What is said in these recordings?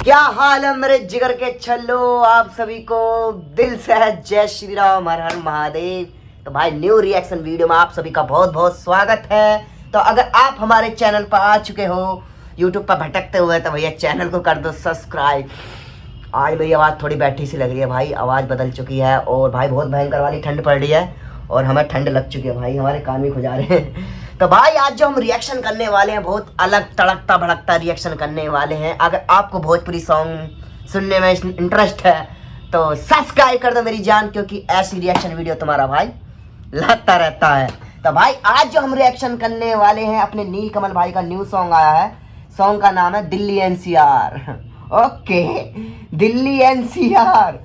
क्या हाल है मेरे जिगर के छल्लो, आप सभी को दिल से है जय श्री राम, हर हर महादेव। तो भाई न्यू रिएक्शन वीडियो में आप सभी का बहुत बहुत स्वागत है। तो अगर आप हमारे चैनल पर आ चुके हो यूट्यूब पर भटकते हुए तो भैया चैनल को कर दो सब्सक्राइब। आज मेरी आवाज़ थोड़ी बैठी सी लग रही है भाई, आवाज़ बदल चुकी है और भाई बहुत भयंकर वाली ठंड पड़ रही है और हमें ठंड लग चुकी है भाई, हमारे कान भी खुजा रहे हैं। तो भाई आज जो हम रिएक्शन करने वाले हैं बहुत अलग तड़कता भड़कता रिएक्शन करने वाले हैं। अगर आपको भोजपुरी सॉन्ग सुनने में इंटरेस्ट है तो सब्सक्राइब कर दो मेरी जान, क्योंकि ऐसी रिएक्शन वीडियो तुम्हारा भाई लाता रहता है। तो भाई आज जो हम रिएक्शन करने वाले हैं अपने नीलकमल भाई का न्यू सॉन्ग आया है, सॉन्ग का नाम है Delhi NCR. Okay, Delhi NCR.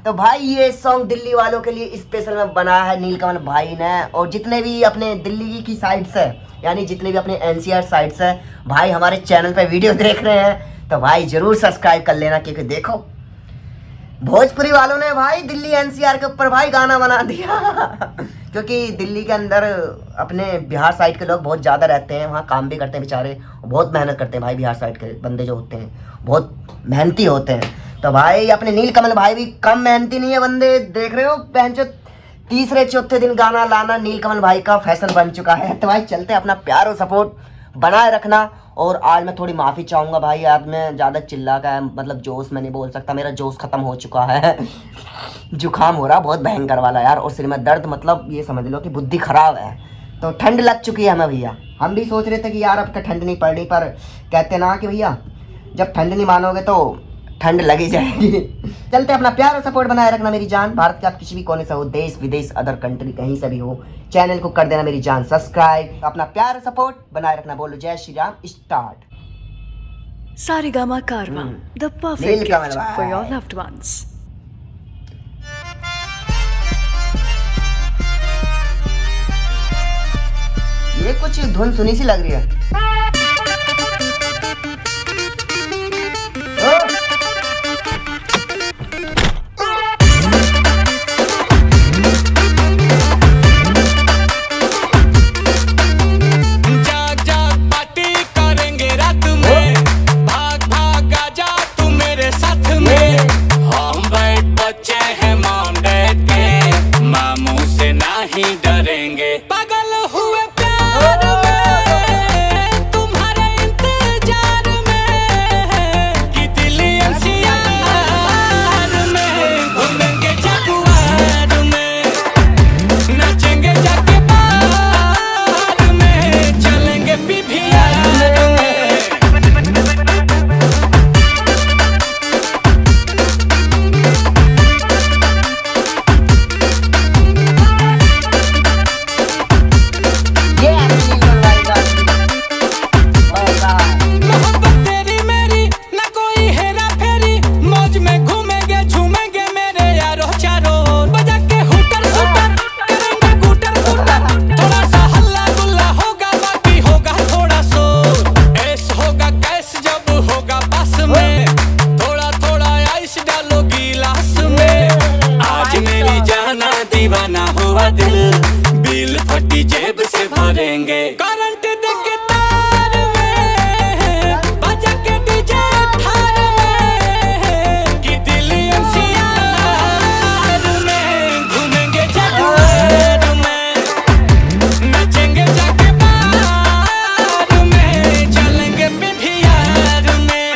तो भाई ये सॉन्ग दिल्ली वालों के लिए स्पेशल में बनाया है नीलकमल भाई ने, और जितने भी अपने दिल्ली की साइड्स है यानी जितने भी अपने एनसीआर साइड्स है भाई हमारे चैनल पे वीडियो देख रहे हैं तो भाई जरूर सब्सक्राइब कर लेना, क्योंकि देखो भोजपुरी वालों ने भाई दिल्ली एनसीआर के ऊपर भाई गाना बना दिया। क्योंकि दिल्ली के अंदर अपने बिहार साइड के लोग बहुत ज़्यादा रहते हैं, वहाँ काम भी करते हैं बेचारे, बहुत मेहनत करते हैं भाई। बिहार साइड के बंदे जो होते हैं बहुत मेहनती होते हैं। तो भाई अपने नीलकमल भाई भी कम मेहनती नहीं है बंदे, देख रहे हो बहन जो तीसरे चौथे दिन गाना लाना नीलकमल भाई का फैशन बन चुका है। तो भाई चलते हैं, अपना प्यार और सपोर्ट बनाए रखना। और आज मैं थोड़ी माफ़ी चाहूँगा भाई, आज मैं ज़्यादा चिल्ला का मतलब जोश में नहीं बोल सकता, मेरा जोश ख़त्म हो चुका है। जुकाम हो रहा बहुत भयंकर वाला यार, और सिर में दर्द, मतलब ये समझ लो कि बुद्धि ख़राब है। तो ठंड लग चुकी है हमें भैया, हम भी सोच रहे थे कि यार अब तक ठंड नहीं पड़ रही, पर कहते ना कि भैया जब ठंड नहीं मानोगे तो ठंड लगी जाएगी। चलते अपना प्यार और सपोर्ट बनाए रखना मेरी जान। भारत के आप किसी भी कोने से हो, देश विदेश अदर कंट्री कहीं से भी हो, चैनल को कर देना मेरी जान सब्सक्राइब। अपना प्यार और सपोर्ट बनाए रखना। बोलो जय Shri Ram. Start. Saregama Karwaan, the perfect gift for your loved ones. ये कुछ धुन सुनी सी लग रही है। पागल हुए प्यार में तुम्हारे इंतजार में कि दिल्ली एनसीआर में घूमेंगे जगुआर में, नाचेंगे जाके बार में, चलेंगे पीवीआर में। दीवाना हुआ दिल, बिल फटी जेब से भरेंगे। करंट देके तार में, बजा के डीजे थार में, कि दिल्ली एनसीआर में घूमेंगे जगुआर में, नाचेंगे जाके बार में, चलेंगे पीवीआर में।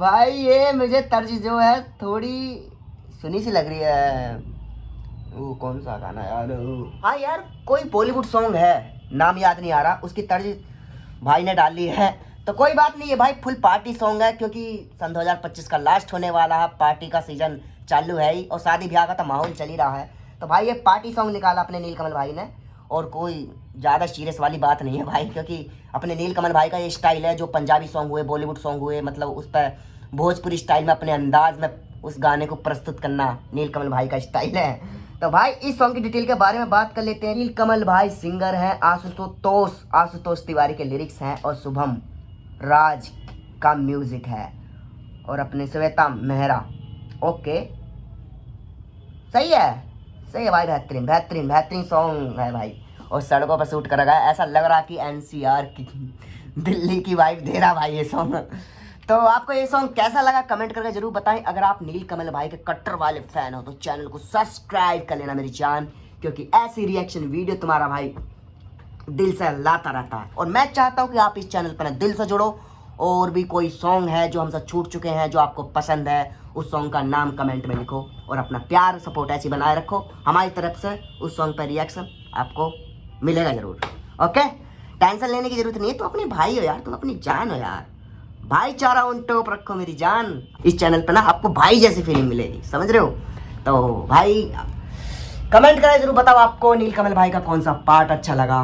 भाई ये मुझे तर्ज जो है थोड़ी सुनी सी लग रही है। वो कौन सा गाना यार? हाँ यार, कोई बॉलीवुड सॉन्ग है, नाम याद नहीं आ रहा, उसकी तर्ज भाई ने डाली है। तो कोई बात नहीं है भाई, फुल पार्टी सॉन्ग है क्योंकि सन 2025 का लास्ट होने वाला है, पार्टी का सीजन चालू है ही और शादी ब्याह का तो माहौल चल ही रहा है। तो भाई ये पार्टी सॉन्ग निकाला अपने नीलकमल भाई ने, और कोई ज़्यादा सीरियस वाली बात नहीं है भाई, क्योंकि अपने नीलकमल भाई का ये स्टाइल है, जो पंजाबी सॉन्ग हुए, बॉलीवुड सॉन्ग हुए, मतलब उस पर भोजपुरी स्टाइल में अपने अंदाज में उस गाने को प्रस्तुत करना नीलकमल भाई का स्टाइल है। तो भाई इस सॉन्ग की डिटेल के बारे में बात कर लेते हैं। नीलकमल भाई सिंगर हैं, आशुतोष तिवारी के लिरिक्स हैं और शुभम राज का म्यूजिक है और अपने श्वेता मेहरा। ओके, सही है भाई, बेहतरीन सॉन्ग है भाई, और सड़कों पर शूट करा गया, ऐसा लग रहा कि एनसीआर की दिल्ली की वाइब दे रहा भाई ये सॉन्ग। तो आपको ये सॉन्ग कैसा लगा कमेंट करके जरूर बताएं। अगर आप नीलकमल भाई के कट्टर वाले फैन हो तो चैनल को सब्सक्राइब कर लेना मेरी जान, क्योंकि ऐसी रिएक्शन वीडियो तुम्हारा भाई दिल से लाता रहता है। और मैं चाहता हूँ कि आप इस चैनल पर दिल से जुड़ो, और भी कोई सॉन्ग है जो हमसे छूट चुके हैं जो आपको पसंद है, उस सॉन्ग का नाम कमेंट में लिखो और अपना प्यार सपोर्ट ऐसी बनाए रखो। हमारी तरफ से उस सॉन्ग पर रिएक्शन आपको मिलेगा जरूर। ओके, टेंशन लेने की जरूरत नहीं है, तो अपने भाई हो यार, तुम अपनी जान हो यार, भाईचारा ऑन टॉप रखो मेरी जान। इस चैनल पर ना आपको भाई जैसी फीलिंग मिलेगी, समझ रहे हो? तो भाई कमेंट करें जरूर, बताओ आपको नीलकमल भाई का कौन सा पार्ट अच्छा लगा,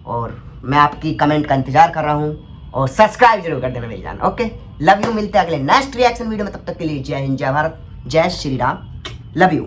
और मैं आपकी कमेंट का इंतजार कर रहा हूँ। और सब्सक्राइब जरूर कर देना मेरी जान। ओके, लव यू, मिलते हैं अगले नेक्स्ट रिएक्शन वीडियो में, तब तक के लिए जय हिंद, जय भारत, जय श्री राम, लव यू।